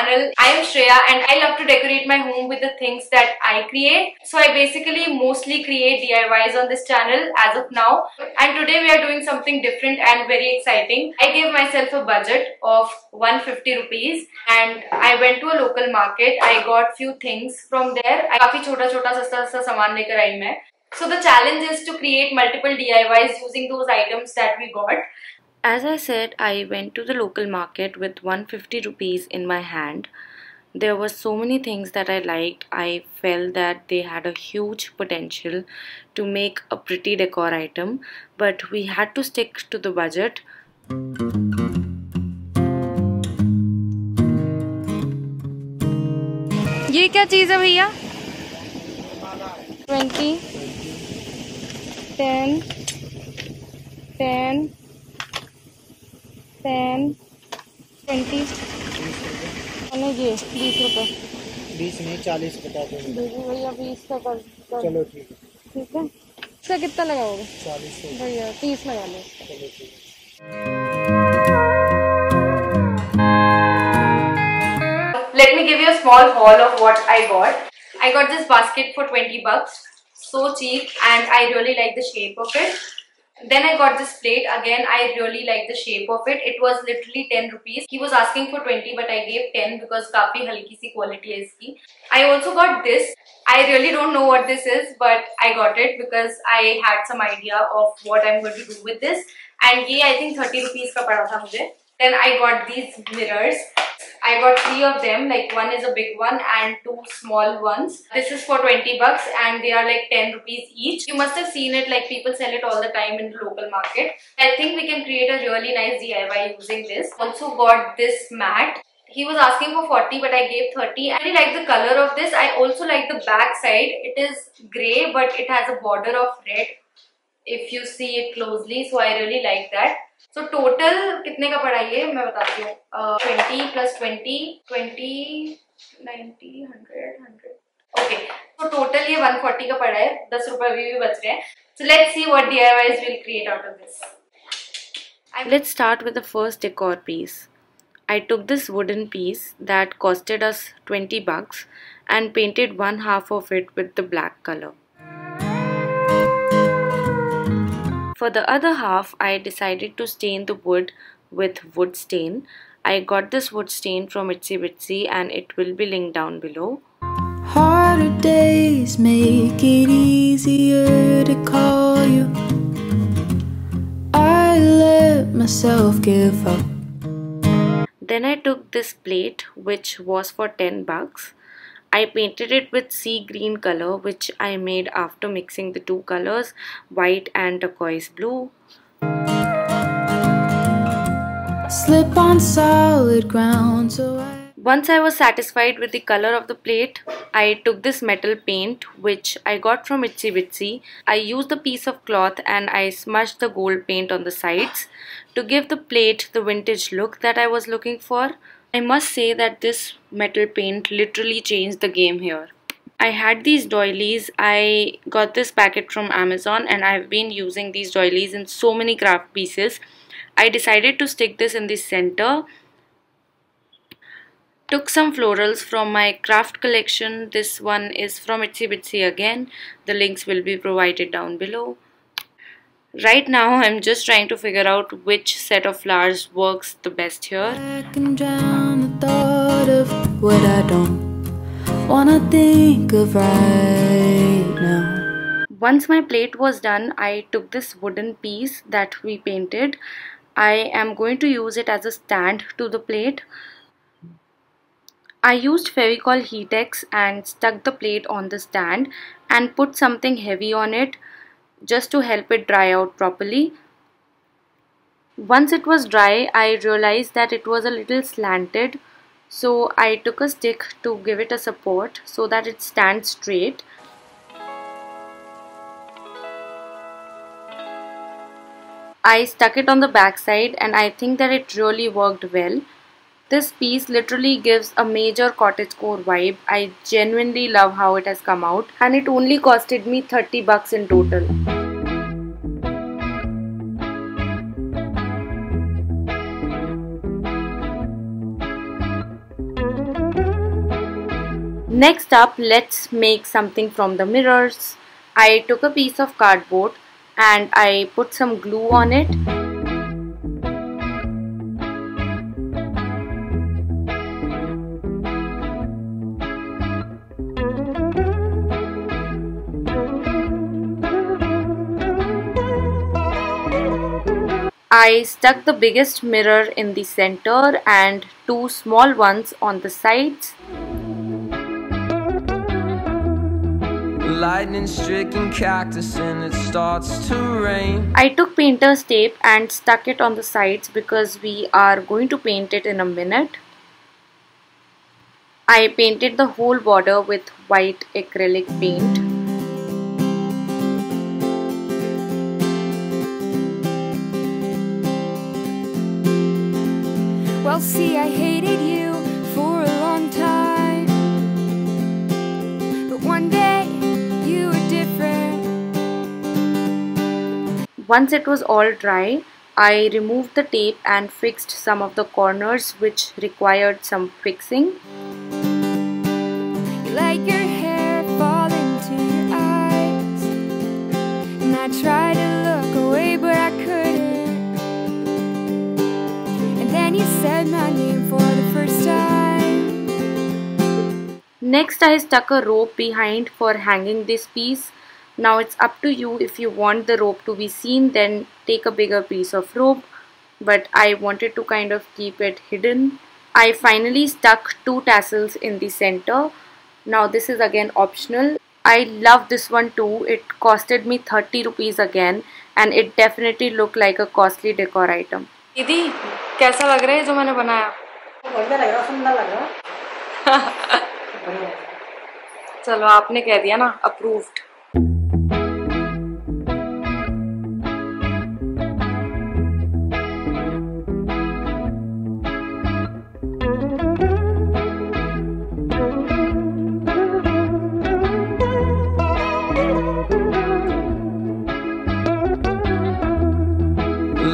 channel. I am Shreya and I love to decorate my home with the things that I create. So I basically mostly create DIYs on this channel as of now. And today we are doing something different and very exciting. I gave myself a budget of 150 rupees and I went to a local market. I got few things from there. काफी छोटा छोटा सस्ता सस्ता सामान लेकर आई मैं. So the challenge is to create multiple DIYs using those items that we got. As I said, I went to the local market with 150 rupees in my hand. There were so many things that I liked. I felt that they had a huge potential to make a pretty decor item, but we had to stick to the budget. ये क्या चीज़ है भैया? 20, 10, 10, 10, 20 और ये 20 रुपये. 20 नहीं 40 बता दो. भैया 20 का कर. चलो ठीक है. ठीक है. इसका कितना लगाओगे? 40 भैया 30 लगा लो. चलो ठीक है. Let me give you a small haul of what I got. I got this basket for 20 bucks. So cheap and I really like the shape of it. Then I got this plate. Again, I really like the shape of it. It was literally 10 rupees. He was asking for 20 but I gave 10 because काफी हल्की सी quality है इसकी. I also got this. I really don't know what this is but I got it because I had some idea of what I'm going to do with this. And ये I think 30 rupees का पड़ा था मुझे. Then I got these mirrors. I got 3 of them, like one is a big one and 2 small ones. This is for 20 bucks and they are like 10 rupees each. You must have seen it, like people sell it all the time in the local market. I think we can create a really nice DIY using this. Also got this mat. He was asking for 40 but I gave 30. I really like the color of this. I also like the back side. It is grey but it has a border of red if you see it closely. So I really like that. So total कितने का पड़ा ये मैं बताती हूँ. 20 plus 20, 20, 90, 100. Okay. So total ये 140 का पड़ा है. 10 रुपए अभी भी बच रहे हैं. So let's see what DIYs we'll create out of this. Let's start with the first decor piece. I took this wooden piece that costed us 20 bucks and painted one half of it with the black color. For the other half, I decided to stain the wood with wood stain. I got this wood stain from Itsy Bitsy and it will be linked down below. Harder days make it easier to call you. I let myself give up. Then I took this plate which was for 10 bucks. I painted it with sea green color which I made after mixing the two colors, white and turquoise blue. Slip on solid ground so Once I was satisfied with the color of the plate, I took this metal paint which I got from Itsy Bitsy. I used a piece of cloth and I smudged the gold paint on the sides to give the plate the vintage look that I was looking for. I must say that this metal paint literally changed the game here. I had these doilies. I got this packet from Amazon and I've been using these doilies in so many craft pieces. I decided to stick this in the center. Took some florals from my craft collection. This one is from Itsy Bitsy again. The links will be provided down below. Right now I'm just trying to figure out which set of flowers works the best here. I can drown the thought of what I don't wanna think of right now. Once my plate was done, I took this wooden piece that we painted. I am going to use it as a stand to the plate. I used Fevicol Heatex and stuck the plate on the stand and put something heavy on it just to help it dry out properly. Once it was dry, I realized that it was a little slanted, so I took a stick to give it a support so that it stands straight. I stuck it on the back side and I think that it really worked well. This piece literally gives a major cottagecore vibe. I genuinely love how it has come out and it only costed me 30 bucks in total. Next up, let's make something from the mirrors. I took a piece of cardboard and I put some glue on it. I stuck the biggest mirror in the center and two small ones on the sides. Lightning stricken cactus and it starts to rain. I took painter's tape and stuck it on the sides because we are going to paint it in a minute. I painted the whole border with white acrylic paint. Well, see, I hated you for a long time, but one day you were different. Once it was all dry, I removed the tape and fixed some of the corners which required some fixing. You let your hair fall into your eyes, and I tried to look away, but I couldn't. And then you said my name for the first time. Next, I stuck a rope behind for hanging this piece. Now it's up to you. If you want the rope to be seen, then take a bigger piece of rope, but I wanted to kind of keep it hidden. I finally stuck two tassels in the center. Now this is again optional. I love this one too. It costed me 30 rupees again, and it definitely looked like a costly decor item. दीदी कैसा लग रहा है जो मैंने बनाया? बढ़िया लग रहा, सुंदर लग रहा। चलो आपने कह दिया ना approved.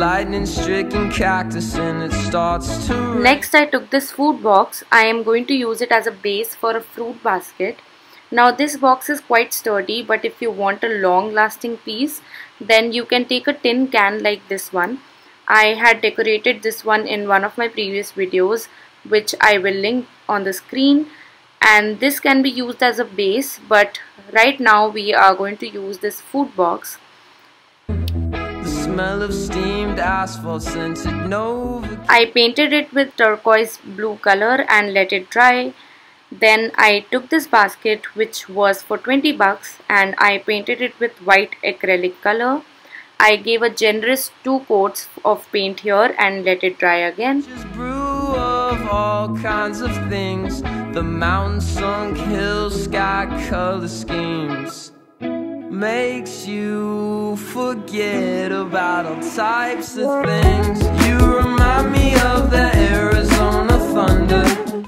Lightning stricken cactus and it starts to rain. Next, I took this food box. I am going to use it as a base for a fruit basket. Now this box is quite sturdy, but if you want a long lasting piece, then you can take a tin can like this one. I had decorated this one in one of my previous videos, which I will link on the screen, and this can be used as a base, but right now we are going to use this food box. Smell of steamed asphalt scented Nova. I painted it with turquoise blue color and let it dry. Then I took this basket, which was for 20 bucks, and I painted it with white acrylic color. I gave a generous 2 coats of paint here and let it dry again. Just brew of all kinds of things. The mountain sunk hills, sky color schemes. Makes you forget about all types of things. You remind me of the Arizona thunder.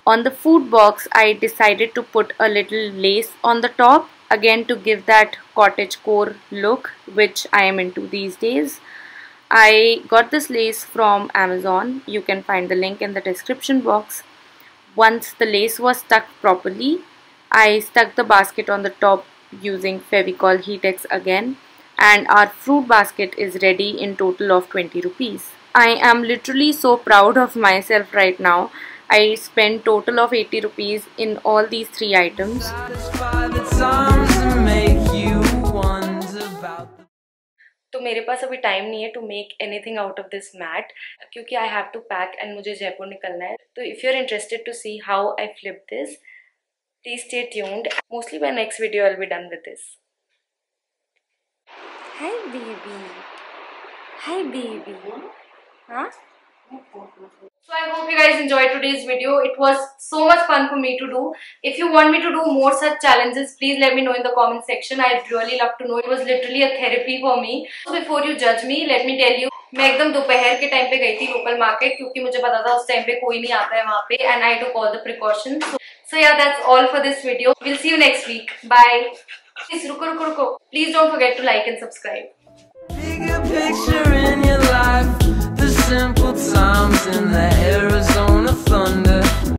On the food box, I decided to put a little lace on the top, again to give that cottagecore look, which I am into these days. I got this lace from Amazon. You can find the link in the description box. Once the lace was stuck properly, I stuck the basket on the top using Fevicol Heatex again, and our fruit basket is ready in total of 20 rupees. I am literally so proud of myself right now. I spent total of 80 rupees in all these 3 items. Satisfy the times and make you wonder about the तो मेरे पास अभी time नहीं है to make anything out of this mat, क्योंकि I have to pack and मुझे जयपुर निकलना है. तो if you are interested to see how I flip this, please stay tuned. Mostly by next video I'll be done with this. Hi baby. Hi baby. Huh? So I hope you guys enjoyed today's video. It was so much fun for me to do. If you want me to do more such challenges, please let me know in the comment section. I'd really love to know. It was literally a therapy for me. So before you judge me, let me tell you, मैं एकदम दोपहर के time पे गई थी local market, क्योंकि मुझे पता था उस टाइम पे कोई नहीं आता है वहाँ पे, and I took all the precautions. So yeah, that's all for this video. We'll see you next week. Bye. Please रुको. Please don't forget to like and subscribe. bigger picture in your life. The simple times in the air.